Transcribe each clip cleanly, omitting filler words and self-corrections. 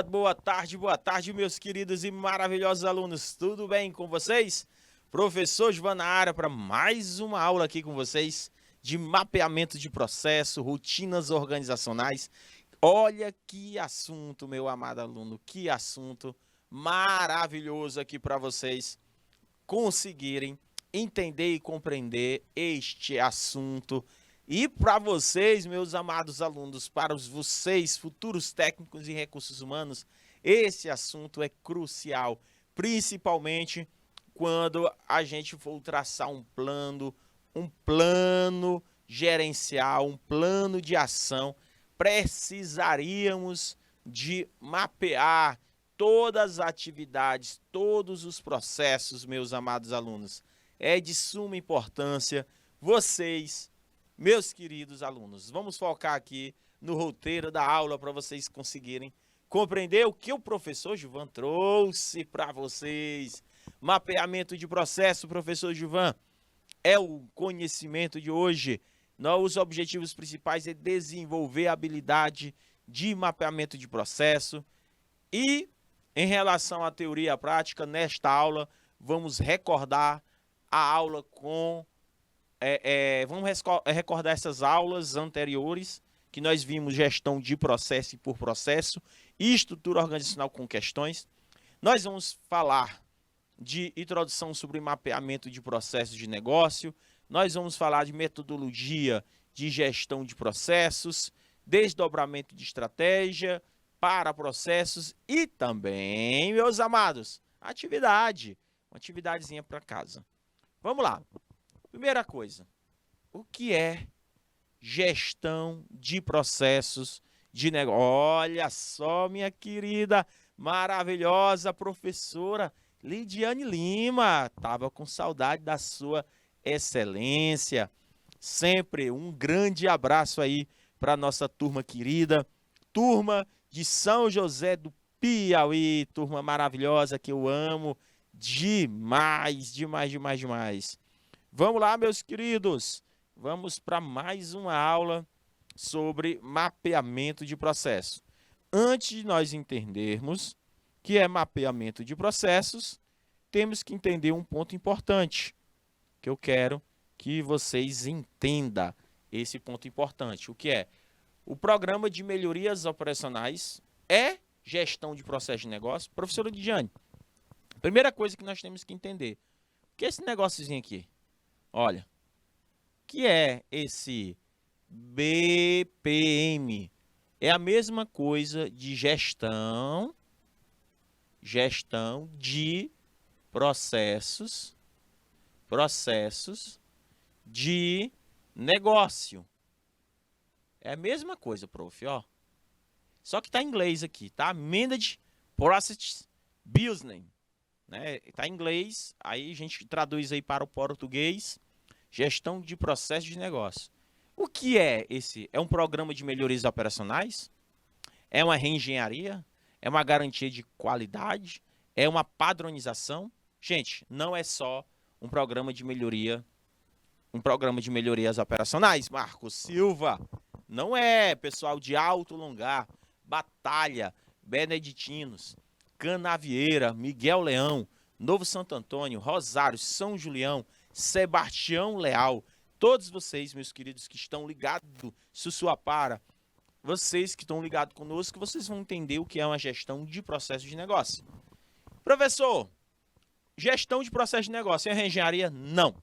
boa tarde, meus queridos e maravilhosos alunos. Tudo bem com vocês? Professor Givan na área para mais uma aula aqui com vocês de mapeamento de processo, rotinas organizacionais. Olha que assunto, meu amado aluno, que assunto maravilhoso aqui para vocês conseguirem entender e compreender este assunto. E para vocês, meus amados alunos, para vocês, futuros técnicos em recursos humanos, esse assunto é crucial, principalmente quando a gente for traçar um plano gerencial, um plano de ação. Precisaríamos de mapear todas as atividades, todos os processos, meus amados alunos. É de suma importância vocês, meus queridos alunos, vamos focar aqui no roteiro da aula para vocês conseguirem compreender o que o professor Givan trouxe para vocês. Mapeamento de processo, professor Givan, é o conhecimento de hoje. Os objetivos principais é desenvolver a habilidade de mapeamento de processo. E em relação à teoria e à prática, nesta aula, vamos recordar a aula com... vamos recordar essas aulas anteriores, que nós vimos gestão de processo e por processo, e estrutura organizacional com questões. Nós vamos falar de introdução sobre mapeamento de processos de negócio, nós vamos falar de metodologia de gestão de processos, desdobramento de estratégia para processos e também, meus amados, uma atividadezinha para casa. Vamos lá. Primeira coisa, o que é gestão de processos de negócio? Olha só, minha querida, maravilhosa professora Lidiane Lima, estava com saudade da sua excelência. Sempre um grande abraço aí para a nossa turma querida, turma de São José do Piauí, turma maravilhosa que eu amo demais. Vamos lá, meus queridos, vamos para mais uma aula sobre mapeamento de processo. Antes de nós entendermos o que é mapeamento de processos, temos que entender um ponto importante, que eu quero que vocês entendam esse ponto importante. O que é? O programa de melhorias operacionais é gestão de processo de negócio? Professora Lidiane, primeira coisa que nós temos que entender, o que é esse negóciozinho aqui? Olha, que é esse BPM? É a mesma coisa de gestão de processos de negócio. É a mesma coisa, prof, ó. Só que tá em inglês aqui, tá? Managed Process Business, né? Tá em inglês, aí a gente traduz aí para o português, gestão de processos de negócio. O que é esse? É um programa de melhorias operacionais? É uma reengenharia? É uma garantia de qualidade? É uma padronização? Gente, não é só um programa de melhorias operacionais, Marcos Silva. Não é, pessoal de Alto Longar, Batalha, Beneditinos, Canavieira, Miguel Leão, Novo Santo Antônio, Rosário, São Julião, Sebastião Leal, todos vocês, meus queridos, que estão ligados, Sussuapara, vocês que estão ligados conosco, vocês vão entender o que é uma gestão de processo de negócio. Professor, gestão de processo de negócio é reengenharia? Não,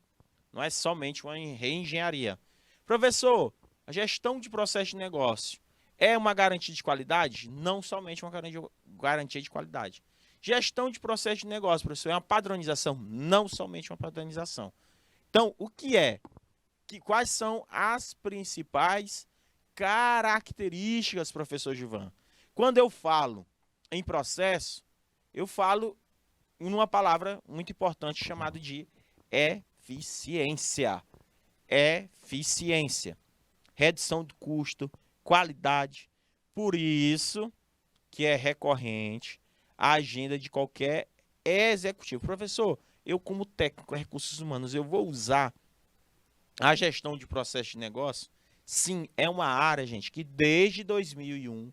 não é somente uma reengenharia. Professor, a gestão de processo de negócio é uma garantia de qualidade? Não somente uma garantia de qualidade. Gestão de processo de negócio, professor, é uma padronização? Não somente uma padronização. Então, o que é? Quais são as principais características, professor Givan? Quando eu falo em processo, eu falo em uma palavra muito importante chamada de eficiência. Eficiência. Redução do custo, qualidade. Por isso que é recorrente a agenda de qualquer executivo. Professor, eu como técnico em recursos humanos, eu vou usar a gestão de processo de negócio? Sim, é uma área, gente, que desde 2001,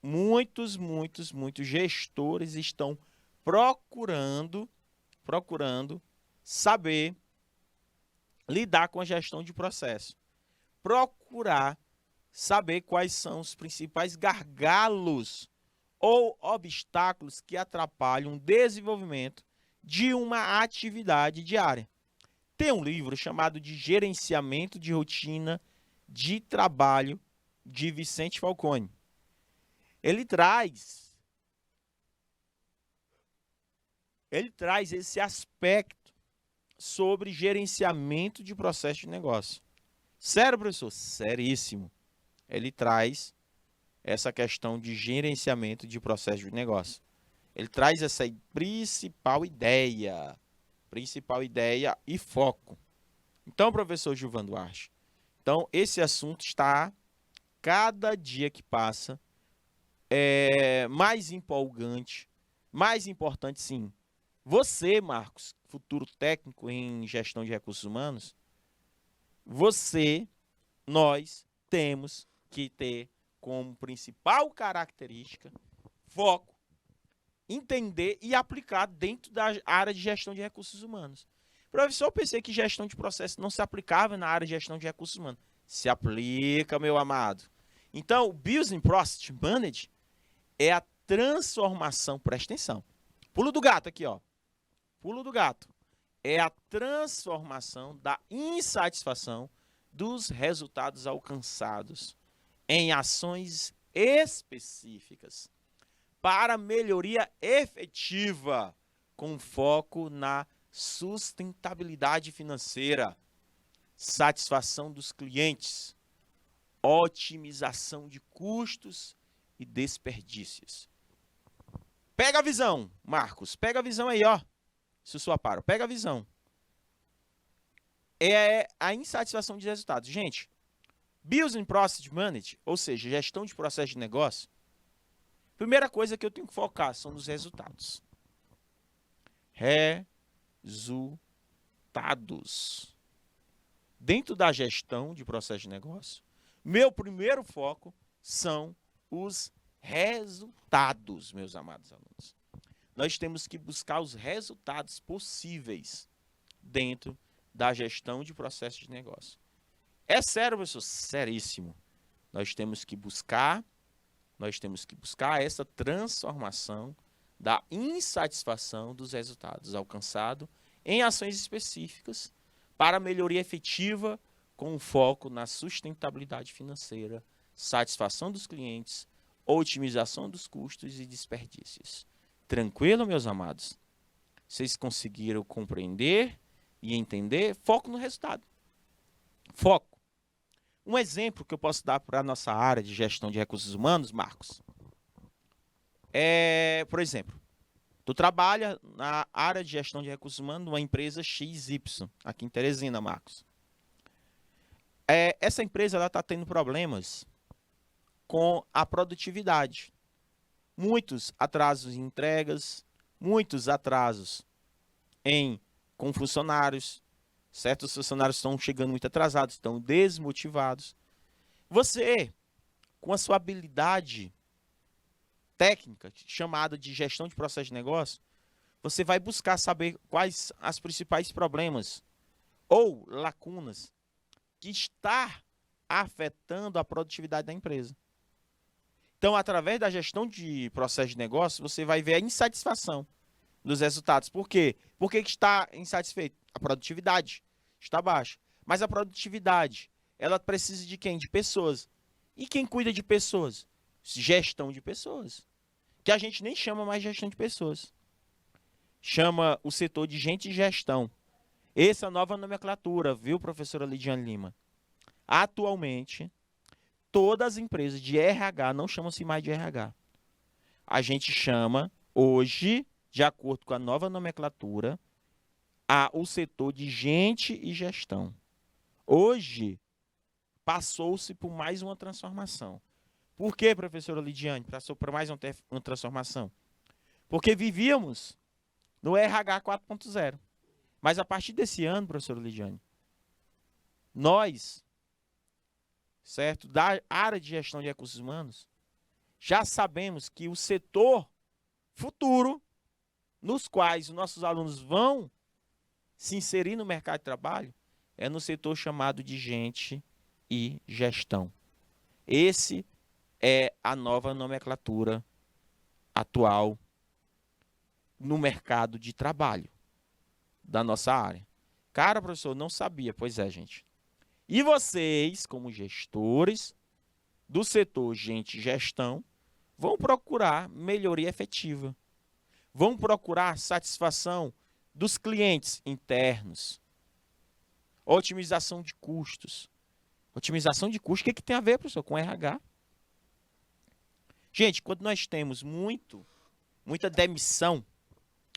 muitos gestores estão procurando saber lidar com a gestão de processo. Procurar saber quais são os principais gargalos ou obstáculos que atrapalham o desenvolvimento de uma atividade diária. Tem um livro chamado de Gerenciamento de Rotina de Trabalho, de Vicente Falcone. Ele traz esse aspecto sobre gerenciamento de processo de negócio. Sério, professor? Seríssimo. Ele traz essa questão de gerenciamento de processo de negócio. Ele traz essa principal ideia e foco. Então, professor Gilvan Duarte, então esse assunto está, cada dia que passa, mais empolgante, mais importante, sim. Você, Marcos, futuro técnico em gestão de recursos humanos, nós temos que ter como principal característica foco, entender e aplicar dentro da área de gestão de recursos humanos. Professor, eu pensei que gestão de processo não se aplicava na área de gestão de recursos humanos. Se aplica, meu amado. Então, o Business Process Management é a transformação, presta atenção. Pulo do gato aqui, ó. Pulo do gato. É a transformação da insatisfação dos resultados alcançados em ações específicas para melhoria efetiva, com foco na sustentabilidade financeira, satisfação dos clientes, otimização de custos e desperdícios. Pega a visão, Marcos, pega a visão aí, ó. Sussuaparo, pega a visão. É a insatisfação de resultados. Gente, Business Process Management, ou seja, gestão de processo de negócio, primeira coisa que eu tenho que focar são nos resultados. Resultados. Dentro da gestão de processo de negócio, meu primeiro foco são os resultados, meus amados alunos. Nós temos que buscar os resultados possíveis dentro da gestão de processo de negócio. É sério, professor? Seríssimo. Nós temos que buscar essa transformação da insatisfação dos resultados alcançados em ações específicas para melhoria efetiva com foco na sustentabilidade financeira, satisfação dos clientes, otimização dos custos e desperdícios. Tranquilo, meus amados? Vocês conseguiram compreender e entender? Foco no resultado. Foco. Um exemplo que eu posso dar para a nossa área de gestão de recursos humanos, Marcos, por exemplo, tu trabalha na área de gestão de recursos humanos numa empresa XY, aqui em Teresina, Marcos. Essa empresa está tendo problemas com a produtividade. Muitos atrasos em entregas, muitos atrasos com funcionários. Certos funcionários estão chegando muito atrasados, estão desmotivados. Você, com a sua habilidade técnica, chamada de gestão de processo de negócio, você vai buscar saber quais os principais problemas ou lacunas que está afetando a produtividade da empresa. Então, através da gestão de processo de negócio, você vai ver a insatisfação dos resultados. Por quê? Por que está insatisfeito? A produtividade está baixa. Mas a produtividade, ela precisa de quem? De pessoas. E quem cuida de pessoas? Gestão de pessoas. Que a gente nem chama mais gestão de pessoas. Chama o setor de gente e gestão. Essa é a nova nomenclatura, viu, professora Lidiane Lima? Atualmente, todas as empresas de RH não chamam-se mais de RH. A gente chama, hoje, de acordo com a nova nomenclatura, o setor de gente e gestão. Hoje, passou-se por mais uma transformação. Por que, professora Lidiane, passou por mais uma transformação? Porque vivíamos no RH 4.0. Mas a partir desse ano, professora Lidiane, nós, certo, da área de gestão de recursos humanos, já sabemos que o setor futuro, nos quais os nossos alunos vão se inserir no mercado de trabalho, é no setor chamado de gente e gestão. Esse é a nova nomenclatura atual no mercado de trabalho da nossa área. Cara, professor, não sabia. Pois é, gente. E vocês, como gestores do setor gente e gestão, vão procurar melhoria efetiva. Vão procurar satisfação dos clientes internos. Otimização de custos. Otimização de custos, o que tem a ver, professor, com RH? Gente, quando nós temos muita demissão,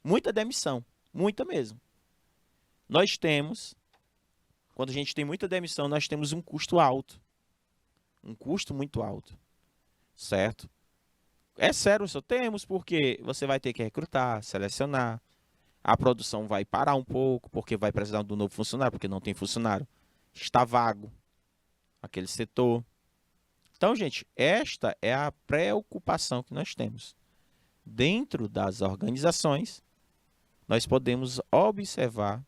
muita mesmo. Quando a gente tem muita demissão, nós temos um custo alto. Um custo muito alto. Certo? É sério, só temos, porque você vai ter que recrutar, selecionar. A produção vai parar um pouco, porque vai precisar de um novo funcionário, porque não tem funcionário. Está vago aquele setor. Então, gente, esta é a preocupação que nós temos. Dentro das organizações, nós podemos observar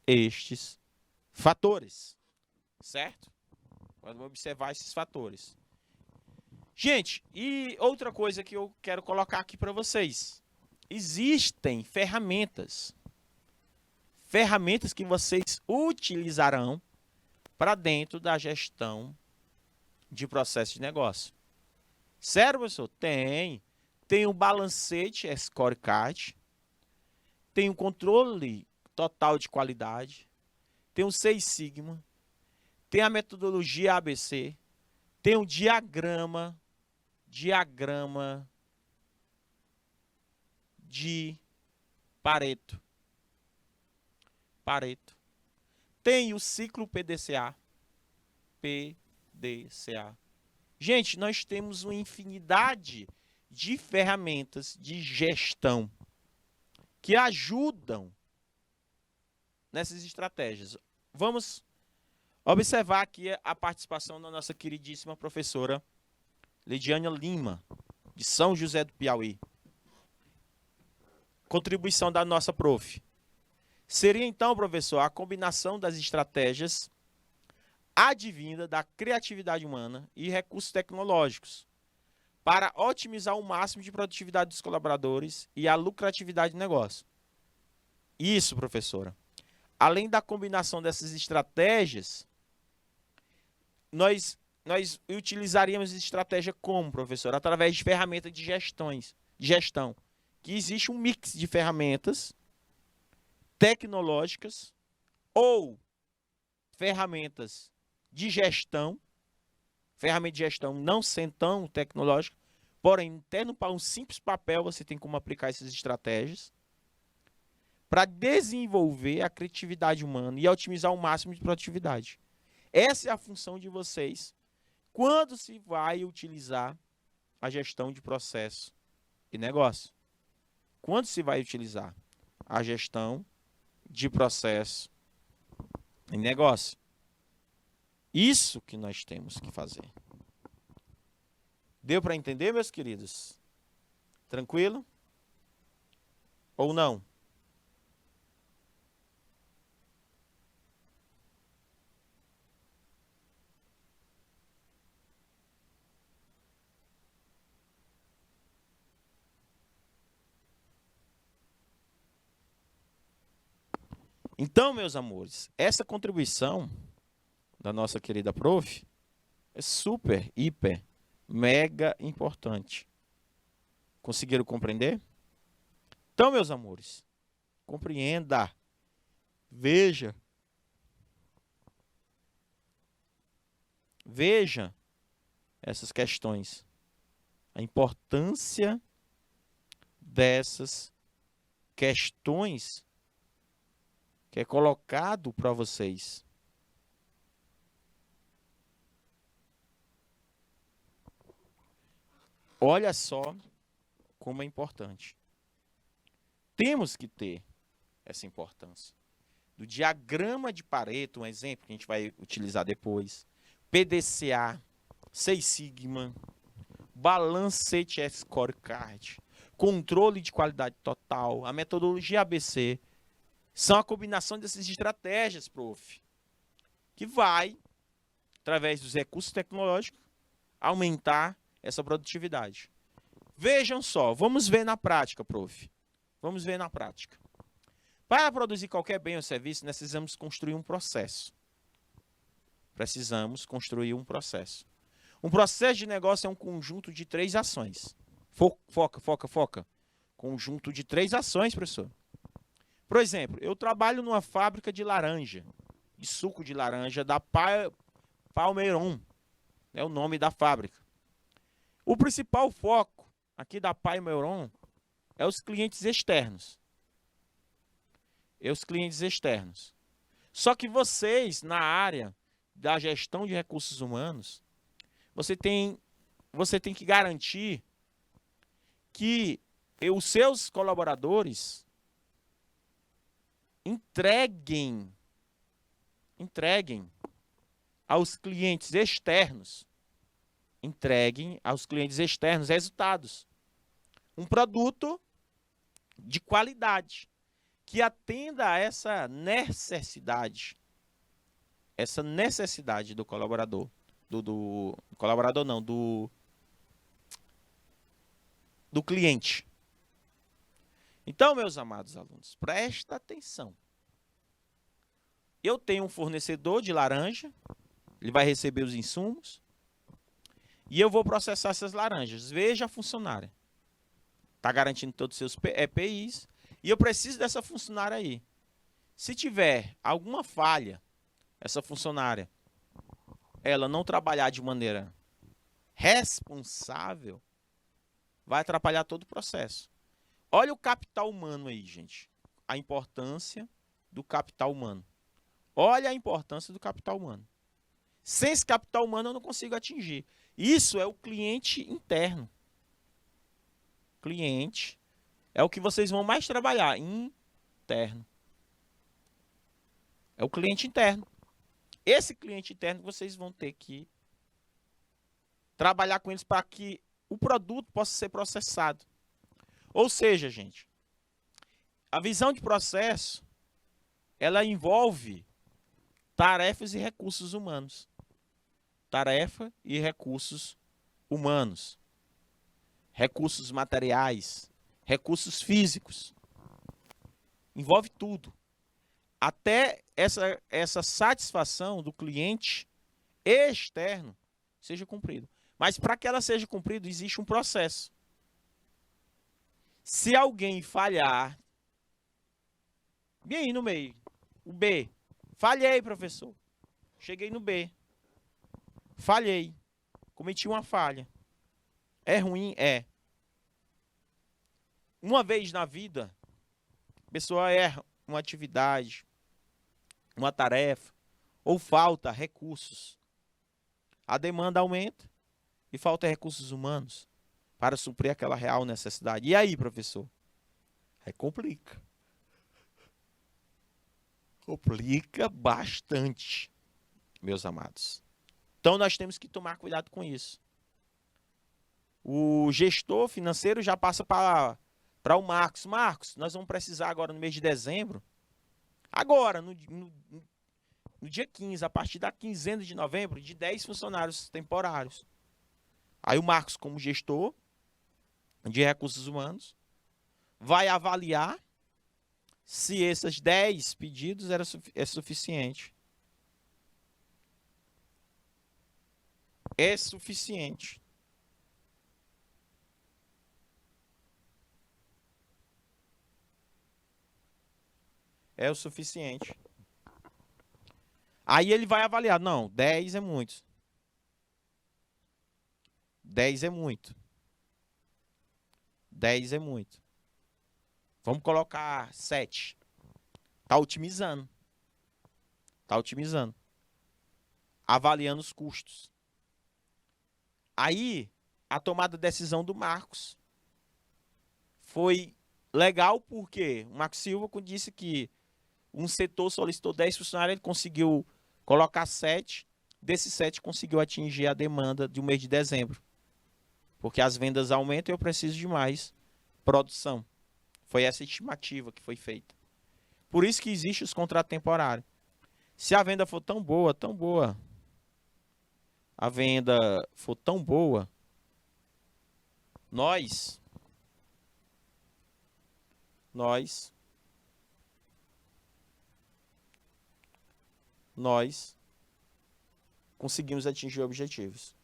estes fatores, certo? Vamos observar esses fatores. Gente, e outra coisa que eu quero colocar aqui para vocês. Existem ferramentas que vocês utilizarão para dentro da gestão de processo de negócio. Sério, professor? Tem. Tem o balancete scorecard, tem o controle total de qualidade, tem o Seis Sigma, tem a metodologia ABC, tem o diagrama de Pareto. Tem o ciclo PDCA. Gente, nós temos uma infinidade de ferramentas de gestão que ajudam nessas estratégias. Vamos observar aqui a participação da nossa queridíssima professora Lidiane Lima, de São José do Piauí. Contribuição da nossa prof. Seria então, professor, a combinação das estratégias advinda da criatividade humana e recursos tecnológicos para otimizar o máximo de produtividade dos colaboradores e a lucratividade do negócio. Isso, professora. Além da combinação dessas estratégias, nós utilizaríamos estratégia como, professor? Através de ferramentas de gestão. Que existe um mix de ferramentas tecnológicas ou ferramentas de gestão, não sendo tão tecnológica, porém, tendo para um simples papel, você tem como aplicar essas estratégias para desenvolver a criatividade humana e otimizar o máximo de produtividade. Essa é a função de vocês quando se vai utilizar a gestão de processo e negócio. Quando se vai utilizar a gestão de processo e negócio. Isso que nós temos que fazer. Deu para entender, meus queridos? Tranquilo? Ou não? Então, meus amores, essa contribuição da nossa querida prof é super, hiper, mega importante. Conseguiram compreender? Então, meus amores, compreenda, veja essas questões, a importância dessas questões que é colocado para vocês. Olha só como é importante. Temos que ter essa importância. Do diagrama de Pareto, um exemplo que a gente vai utilizar depois, PDCA, Seis Sigma, Balancete Scorecard, controle de qualidade total, a metodologia ABC, são a combinação dessas estratégias, prof, que vai, através dos recursos tecnológicos, aumentar essa produtividade. Vejam só, vamos ver na prática, prof. Vamos ver na prática. Para produzir qualquer bem ou serviço, nós precisamos construir um processo. Precisamos construir um processo. Um processo de negócio é um conjunto de 3 ações. Foca. Conjunto de 3 ações, professor. Por exemplo, eu trabalho numa fábrica de laranja, de suco de laranja, da Palmeiron. É o nome da fábrica. O principal foco aqui da Palmeiron é os clientes externos. Só que vocês, na área da gestão de recursos humanos, você tem que garantir que os seus colaboradores entreguem aos clientes externos, resultados. Um produto de qualidade que atenda a essa necessidade do colaborador, do cliente. Então, meus amados alunos, presta atenção. Eu tenho um fornecedor de laranja, ele vai receber os insumos e eu vou processar essas laranjas. Veja a funcionária. Está garantindo todos os seus EPIs e eu preciso dessa funcionária aí. Se tiver alguma falha, essa funcionária, ela não trabalhar de maneira responsável, vai atrapalhar todo o processo. Olha o capital humano aí, gente. A importância do capital humano. Olha a importância do capital humano. Sem esse capital humano eu não consigo atingir. Isso é o cliente interno. Cliente é o que vocês vão mais trabalhar. Interno. É o cliente interno. Esse cliente interno vocês vão ter que trabalhar com eles para que o produto possa ser processado. Ou seja, gente, a visão de processo, ela envolve tarefas e recursos humanos. Tarefa e recursos humanos. Recursos materiais, recursos físicos. Envolve tudo. Até essa satisfação do cliente externo seja cumprida. Mas para que ela seja cumprida, existe um processo. Se alguém falhar, bem aí no meio, o B, falhei, professor. Cheguei no B. Falhei. Cometi uma falha. É ruim? É. Uma vez na vida, a pessoa erra uma atividade, uma tarefa, ou falta recursos. A demanda aumenta e falta recursos humanos para suprir aquela real necessidade. E aí, professor? Aí complica. Complica bastante, meus amados. Então, nós temos que tomar cuidado com isso. O gestor financeiro já passa para o Marcos. Marcos, nós vamos precisar agora no mês de dezembro. Agora, no dia 15, a partir da quinzena de novembro, de 10 funcionários temporários. Aí o Marcos, como gestor de recursos humanos, vai avaliar se esses 10 pedidos é suficiente. É suficiente. É o suficiente. Aí ele vai avaliar. Não, 10 é muito. 10 é muito. 10 é muito. Vamos colocar 7. Está otimizando. Está otimizando. Avaliando os custos. Aí, a tomada de decisão do Marcos foi legal porque o Marcos Silva disse que um setor solicitou 10 funcionários, ele conseguiu colocar 7. Desses 7 conseguiu atingir a demanda de um mês de dezembro. Porque as vendas aumentam e eu preciso de mais produção. Foi essa estimativa que foi feita. Por isso que existe os contratos temporários. Se a venda for tão boa, a venda for tão boa, nós conseguimos atingir objetivos.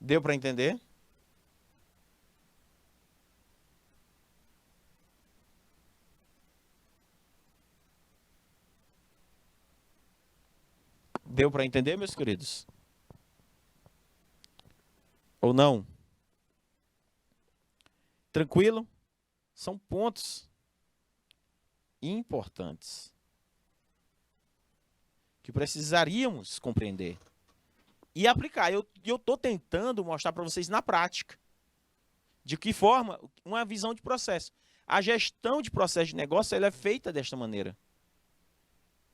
Deu para entender? Deu para entender, meus queridos? Ou não? Tranquilo? São pontos importantes que precisaríamos compreender e aplicar. Eu estou tentando mostrar para vocês na prática de que forma uma visão de processo. A gestão de processo de negócio ela é feita desta maneira.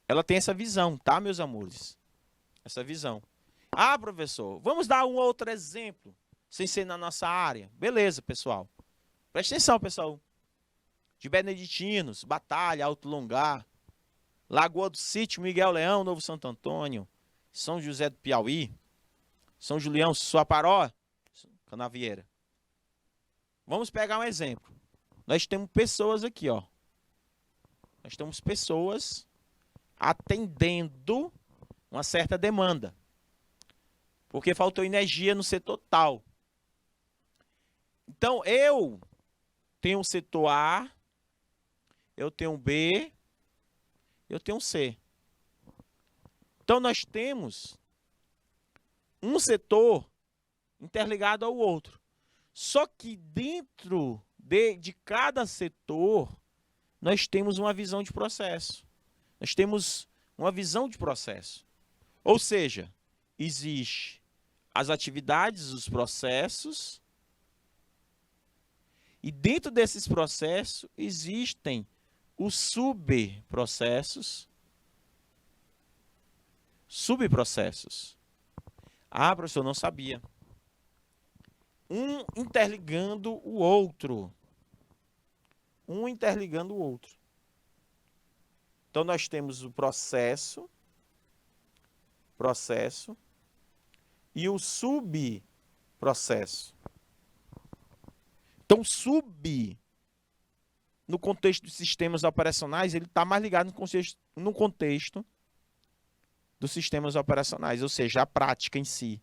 Ela tem essa visão, tá, meus amores? Essa visão. Ah, professor, vamos dar um outro exemplo, sem ser na nossa área. Beleza, pessoal. Presta atenção, pessoal. De Beneditinos, Batalha, Alto Longar, Lagoa do Sítio, Miguel Leão, Novo Santo Antônio, São José do Piauí, São Julião, Suaparó, Canavieira. Vamos pegar um exemplo. Nós temos pessoas aqui, ó. Nós temos pessoas atendendo uma certa demanda. Porque faltou energia no setor tal. Então, eu tenho um setor A, eu tenho um B, eu tenho um C. Então, nós temos um setor interligado ao outro. Só que dentro de cada setor, nós temos uma visão de processo. Nós temos uma visão de processo. Ou seja, existe as atividades, os processos, e dentro desses processos existem os subprocessos. Ah, professor, eu não sabia. Um interligando o outro. Então, nós temos o processo e o subprocesso. Então, no contexto dos sistemas operacionais, ele está mais ligado no contexto dos sistemas operacionais, ou seja, a prática em si.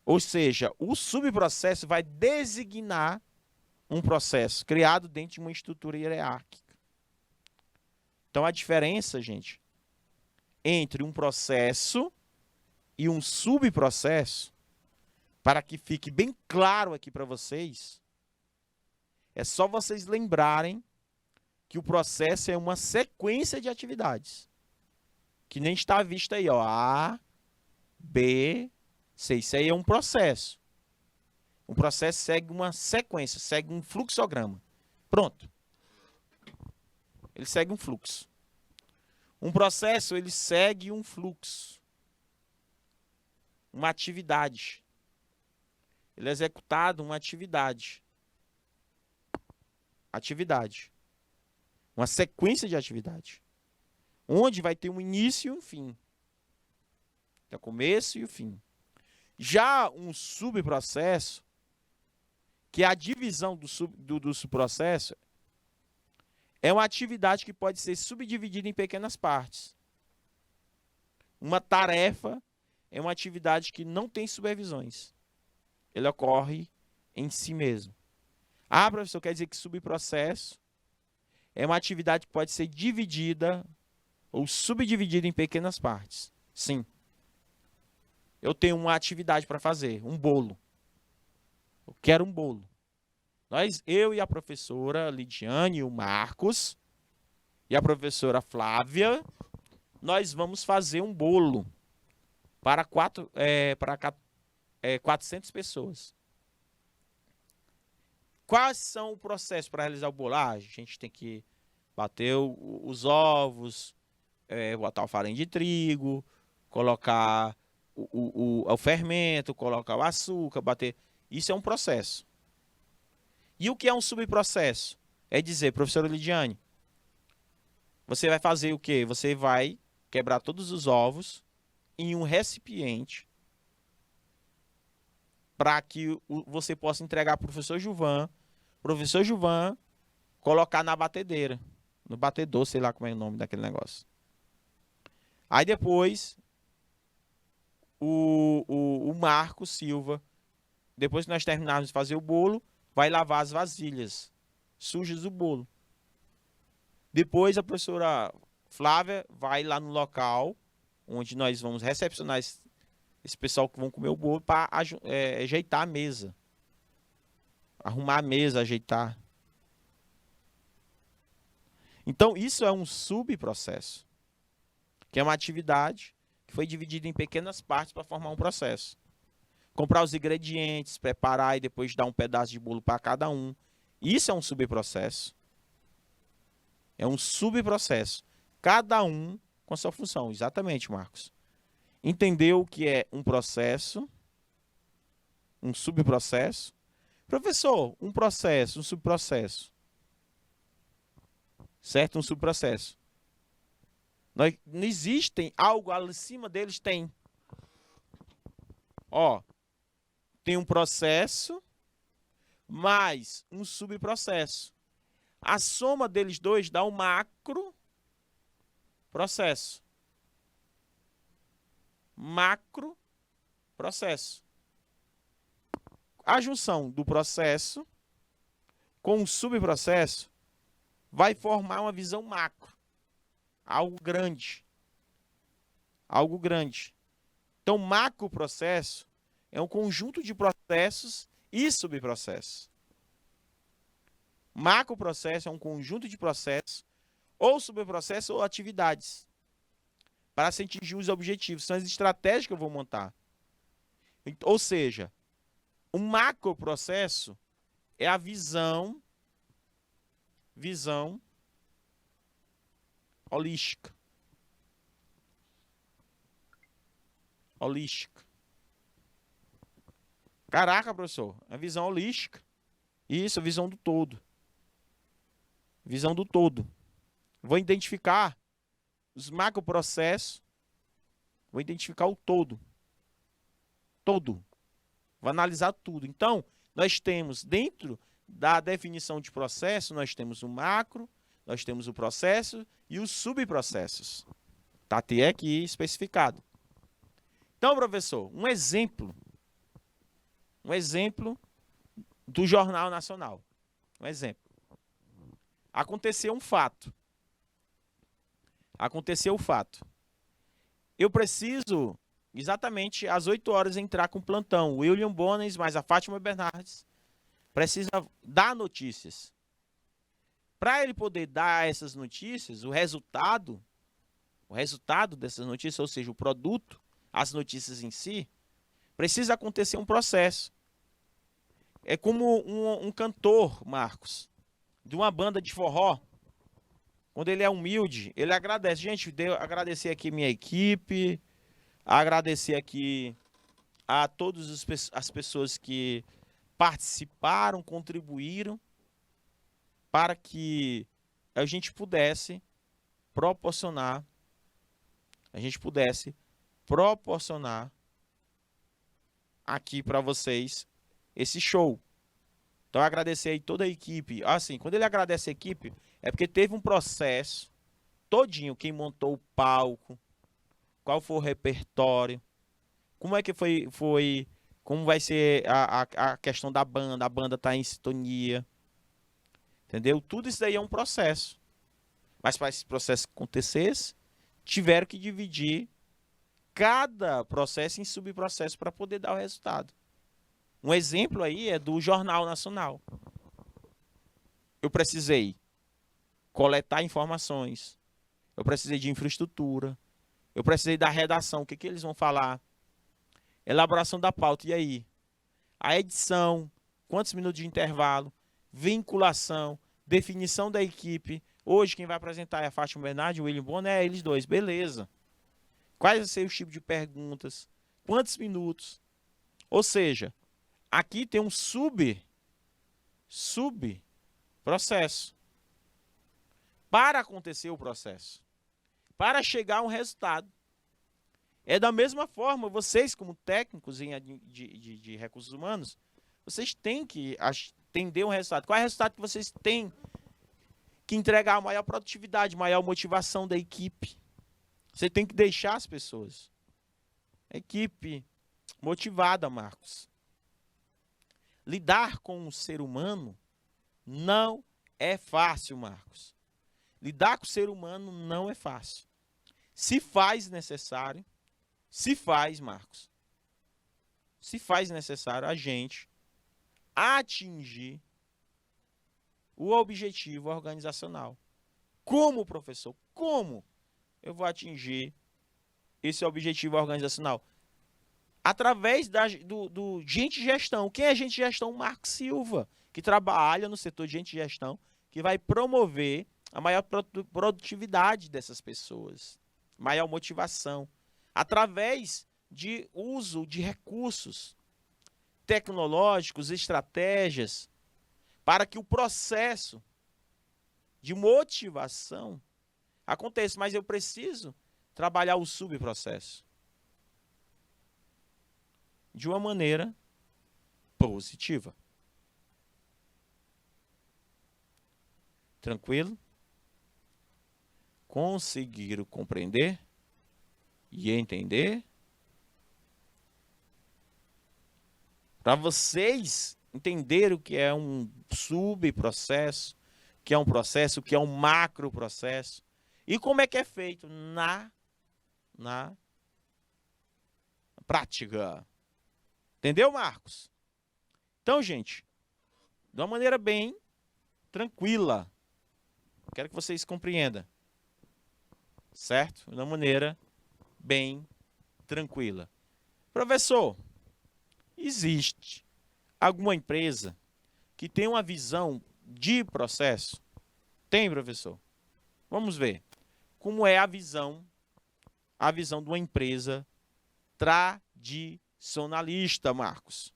Ou seja, o subprocesso vai designar um processo criado dentro de uma estrutura hierárquica. Então, a diferença, gente, entre um processo e um subprocesso, para que fique bem claro aqui para vocês, é só vocês lembrarem que o processo é uma sequência de atividades. Que nem está visto aí, ó. A, B, C. Isso aí é um processo. Um processo segue uma sequência, segue um fluxograma. Pronto. Ele segue um fluxo. Um processo, ele segue um fluxo. Uma atividade. Ele é executado uma atividade. Uma sequência de atividade. Onde vai ter um início e um fim. Tem o começo e o fim. Já um subprocesso, que é a divisão do subprocesso, é uma atividade que pode ser subdividida em pequenas partes. Uma tarefa é uma atividade que não tem supervisões. Ele ocorre em si mesmo. Ah, professor, quer dizer que subprocesso é uma atividade que pode ser dividida ou subdividida em pequenas partes. Sim. Eu tenho uma atividade para fazer, um bolo. Eu quero um bolo. Eu e a professora Lidiane e o Marcos e a professora Flávia, nós vamos fazer um bolo para 400 pessoas. Quais são o processo para realizar o bolo? A gente tem que bater os ovos, botar o farinha de trigo, colocar o fermento, colocar o açúcar, bater. Isso é um processo. E o que é um subprocesso? É dizer, professora Lidiane, você vai fazer o quê? Você vai quebrar todos os ovos em um recipiente para que você possa entregar para o professor Gilvan colocar na batedeira, no batedor, sei lá como é o nome daquele negócio. Aí depois, o Marco Silva, depois que nós terminarmos de fazer o bolo, vai lavar as vasilhas sujas do bolo. Depois a professora Flávia vai lá no local onde nós vamos recepcionar esse pessoal que vão comer o bolo para ajeitar a mesa. Arrumar a mesa, ajeitar. Então, isso é um subprocesso, que é uma atividade que foi dividida em pequenas partes para formar um processo. Comprar os ingredientes, preparar e depois dar um pedaço de bolo para cada um. Isso é um subprocesso. É um subprocesso. Cada um com a sua função. Exatamente, Marcos. Entendeu o que é um processo, um subprocesso? Professor, um processo, um subprocesso. Certo? Um subprocesso. Não existem algo acima deles? Tem. Ó, tem um processo mais um subprocesso. A soma deles dois dá um macro processo. Macro processo. A junção do processo com o subprocesso vai formar uma visão macro. Algo grande. Algo grande. Então, macroprocesso é um conjunto de processos e subprocessos. Macroprocesso é um conjunto de processos, ou subprocessos, ou atividades, para se atingir os objetivos. São as estratégias que eu vou montar. Ou seja, um macroprocesso é a visão holística. Holística. Caraca, professor, é visão holística. Isso, visão do todo. Visão do todo. Vou identificar os macroprocessos. Vou identificar o todo. Todo. Vou analisar tudo. Então, nós temos dentro da definição de processo, nós temos o macro, nós temos o processo e os subprocessos. Está até aqui especificado. Então, professor, um exemplo do Jornal Nacional. Um exemplo. Aconteceu um fato. Eu preciso, exatamente às 8 horas, entrar com o plantão. O William Bones mais a Fátima Bernardes precisa dar notícias. Para ele poder dar essas notícias, o resultado dessas notícias, ou seja, o produto, as notícias em si, precisa acontecer um processo. É como um cantor, Marcos, de uma banda de forró, quando ele é humilde, ele agradece. Gente, agradecer aqui minha equipe, agradecer aqui a todas as pessoas que participaram, contribuíram para que a gente pudesse proporcionar aqui para vocês esse show. Então, agradecer aí toda a equipe. Assim, quando ele agradece a equipe, é porque teve um processo todinho, quem montou o palco, qual foi o repertório, como é que foi como vai ser a questão da banda, a banda tá em sintonia, entendeu? Tudo isso daí é um processo. Mas para esse processo acontecesse, tiveram que dividir cada processo em subprocesso para poder dar o resultado. Um exemplo aí é do Jornal Nacional. Eu precisei coletar informações, eu precisei de infraestrutura, eu precisei da redação, o que eles vão falar, elaboração da pauta, e aí? A edição, quantos minutos de intervalo? vinculação, definição da equipe. Hoje quem vai apresentar é a Fátima Bernardi e o William Bonner, eles dois, beleza. Quais vão ser os tipos de perguntas? Quantos minutos? Ou seja, aqui tem um sub-processo. Para acontecer o processo. Para chegar a um resultado. É da mesma forma, vocês como técnicos de recursos humanos, vocês têm que atender um resultado. Qual é o resultado que vocês têm que entregar? A maior produtividade, maior motivação da equipe. Você tem que deixar as pessoas. A equipe motivada, Marcos. Lidar com o ser humano não é fácil, Marcos. Lidar com o ser humano não é fácil. Se faz necessário, Marcos, se faz necessário a gente atingir o objetivo organizacional. Como, professor? Como eu vou atingir esse objetivo organizacional? Através do Gente Gestão. Quem é Gente Gestão? Marcos Silva, que trabalha no setor de Gente Gestão, que vai promover a maior produtividade dessas pessoas, maior motivação, através de uso de recursos tecnológicos, estratégias, para que o processo de motivação aconteça. Mas eu preciso trabalhar o subprocesso de uma maneira positiva. Tranquilo? Conseguiram compreender e entender? Para vocês entenderem o que é um subprocesso, o que é um processo, o que é um macroprocesso e como é que é feito na prática. Entendeu, Marcos? Então, gente, de uma maneira bem tranquila, quero que vocês compreendam, certo? De uma maneira bem tranquila. Professor, existe alguma empresa que tem uma visão de processo? Tem, professor? Vamos ver como é a visão de uma empresa tradicionalista, Marcos.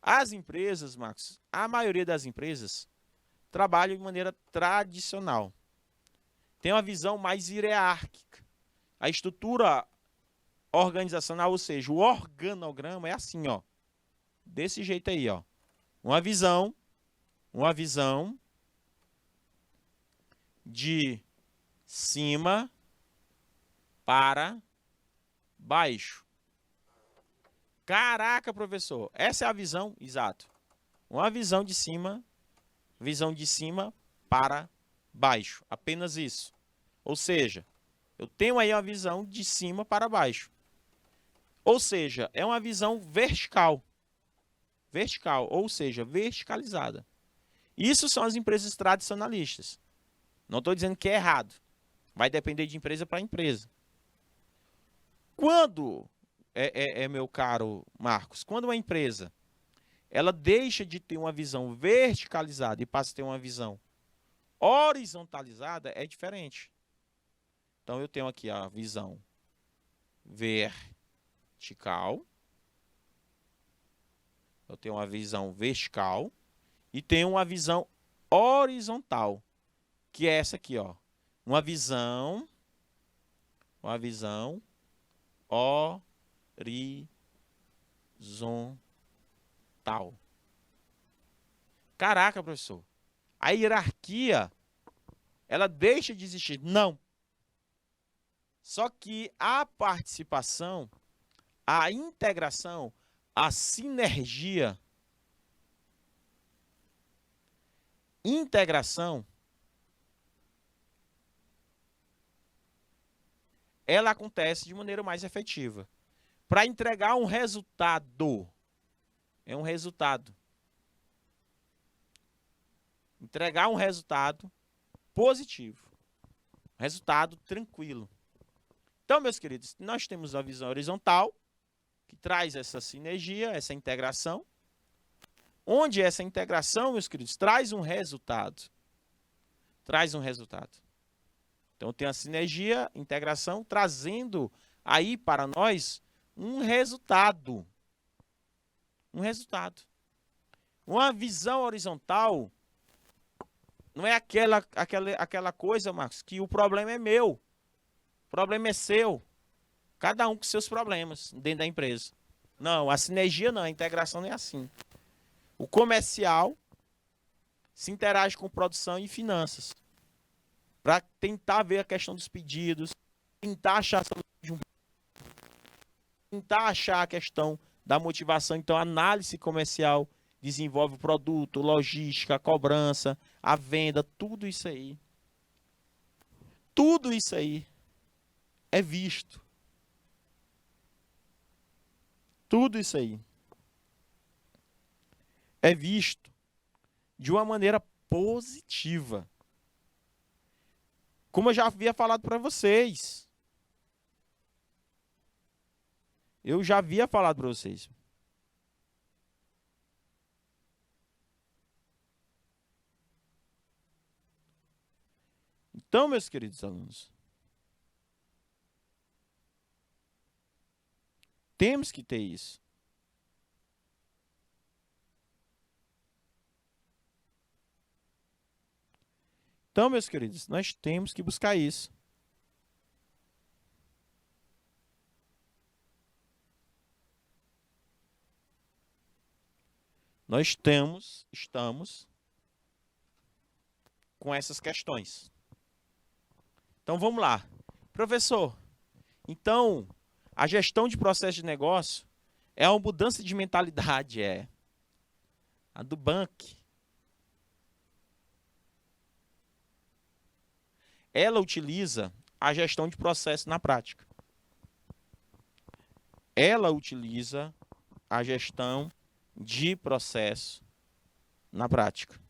As empresas, Marcos, a maioria das empresas trabalham de maneira tradicional. Tem uma visão mais hierárquica. A estrutura organizacional, ou seja, o organograma é assim, ó. Desse jeito aí, ó. Uma visão de cima para baixo. Caraca, professor, essa é a visão, exato. Uma visão de cima para baixo, apenas isso. Ou seja, eu tenho aí uma visão de cima para baixo. Ou seja, é uma visão vertical. Vertical, ou seja, verticalizada. Isso são as empresas tradicionalistas. Não estou dizendo que é errado. Vai depender de empresa para empresa. Quando, meu caro Marcos, quando uma empresa ela deixa de ter uma visão verticalizada e passa a ter uma visão horizontalizada, é diferente. Então, eu tenho aqui a visão vertical. Eu tenho uma visão vertical e tenho uma visão horizontal, que é essa aqui, ó. Uma visão horizontal. Caraca, professor. A hierarquia, ela deixa de existir. Não. Só que a participação, a integração, a sinergia, integração, ela acontece de maneira mais efetiva. Para entregar um resultado. É um resultado. Entregar um resultado positivo. Resultado tranquilo. Então, meus queridos, nós temos a visão horizontal, que traz essa sinergia, essa integração. Onde essa integração, meus queridos, traz um resultado. Traz um resultado. Então tem a sinergia, integração, trazendo aí para nós um resultado. Um resultado. Uma visão horizontal não é aquela coisa, Marcos, que o problema é meu. O problema é seu. Cada um com seus problemas dentro da empresa. Não, a sinergia não, a integração não é assim. O comercial se interage com produção e finanças para tentar ver a questão dos pedidos, tentar achar tentar achar a questão da motivação. Então, a análise comercial desenvolve o produto, logística, a cobrança, a venda, tudo isso aí. Tudo isso aí é visto. Tudo isso aí é visto de uma maneira positiva. Como eu já havia falado para vocês. Eu já havia falado para vocês. Então, meus queridos alunos, temos que ter isso. Então, meus queridos, nós temos que buscar isso. Nós estamos com essas questões. Então, vamos lá. Professor, então, a gestão de processo de negócio é uma mudança de mentalidade, é. A do Bank. Ela utiliza a gestão de processo na prática. Ela utiliza a gestão de processo na prática.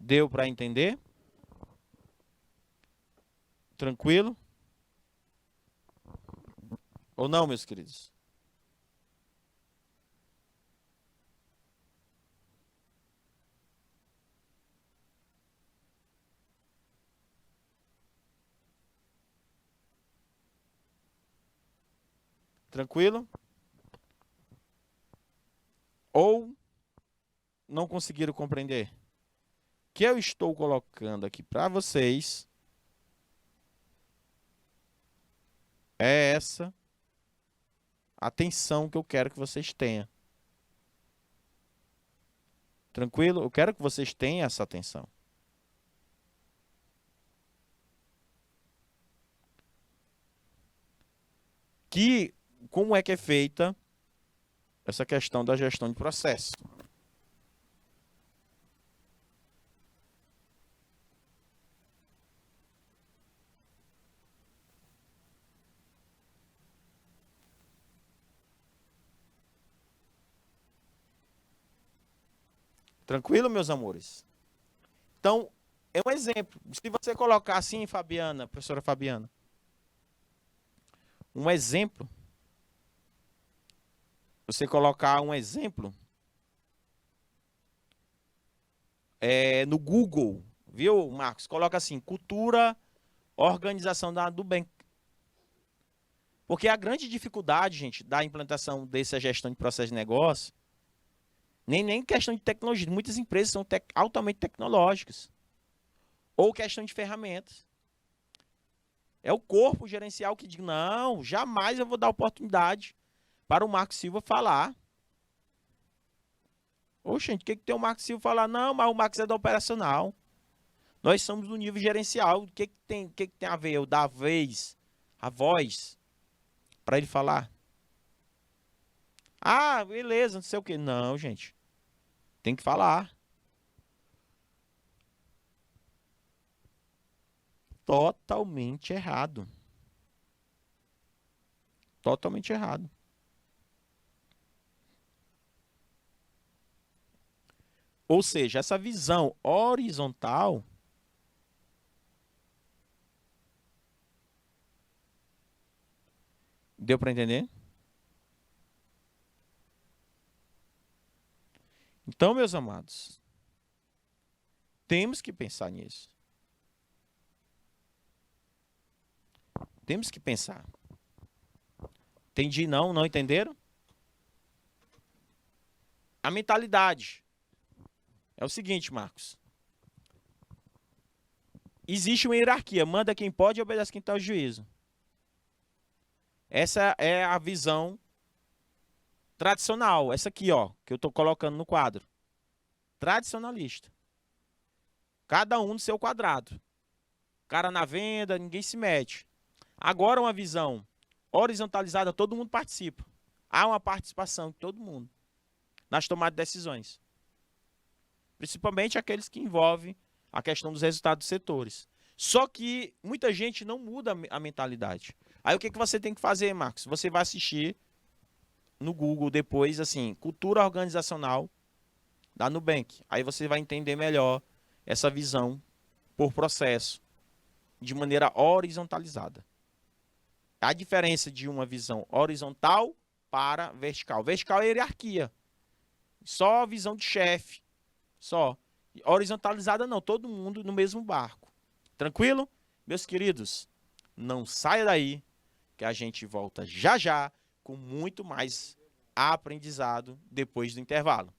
Deu para entender? Tranquilo? Ou não, meus queridos? Tranquilo? Ou não conseguiram compreender? O que eu estou colocando aqui para vocês é essa atenção que eu quero que vocês tenham. Tranquilo? Eu quero que vocês tenham essa atenção. Como é que é feita essa questão da gestão de processo? Tranquilo, meus amores? Então, é um exemplo. Se você colocar assim, Fabiana, professora Fabiana, um exemplo, você colocar um exemplo no Google, viu, Marcos? Coloca assim, cultura, organização do bem. Porque a grande dificuldade, gente, da implantação dessa gestão de processo de negócio, nem questão de tecnologia. Muitas empresas são altamente tecnológicas. Ou questão de ferramentas. É o corpo gerencial que diz, não, jamais eu vou dar oportunidade para o Marcos Silva falar. Oxe, gente, o que tem o Marcos Silva falar? Não, mas o Marcos é do operacional. Nós somos do nível gerencial. O que tem a ver? Eu dar a vez, a voz, para ele falar? Ah, beleza, não sei o quê. Não, gente. Tem que falar. Totalmente errado. Totalmente errado. Ou seja, essa visão horizontal deu para entender? Então, meus amados, temos que pensar nisso. Temos que pensar. Entendi não? Não entenderam? A mentalidade é o seguinte, Marcos. Existe uma hierarquia. Manda quem pode e obedece quem está ao juízo. Essa é a visão tradicional. Essa aqui, ó, que eu estou colocando no quadro. Tradicionalista. Cada um no seu quadrado. Cara na venda, ninguém se mete. Agora uma visão horizontalizada, todo mundo participa. Há uma participação de todo mundo nas tomadas de decisões. Principalmente aqueles que envolvem a questão dos resultados dos setores. Só que muita gente não muda a mentalidade. Aí o que você tem que fazer, Marcos? Você vai assistir no Google depois, assim, cultura organizacional da Nubank. Aí você vai entender melhor essa visão por processo, de maneira horizontalizada. A diferença de uma visão horizontal para vertical. Vertical é hierarquia. Só a visão de chefe. Só. Horizontalizada não, todo mundo no mesmo barco. Tranquilo? Meus queridos, não saia daí, que a gente volta já já com muito mais aprendizado depois do intervalo.